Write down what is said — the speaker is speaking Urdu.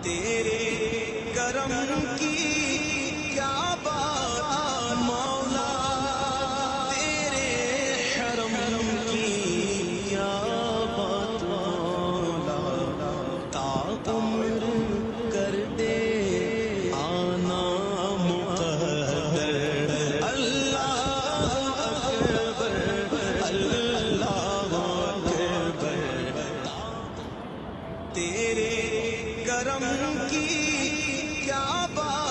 تیرے کرم کی کیا بات مولا، تیرے حرم کی کیا بات مولا، تا عمر کر دے آنا مقدر۔ اللہ اکبر، اللہ اکبر، تیرے کرم کی کیا بات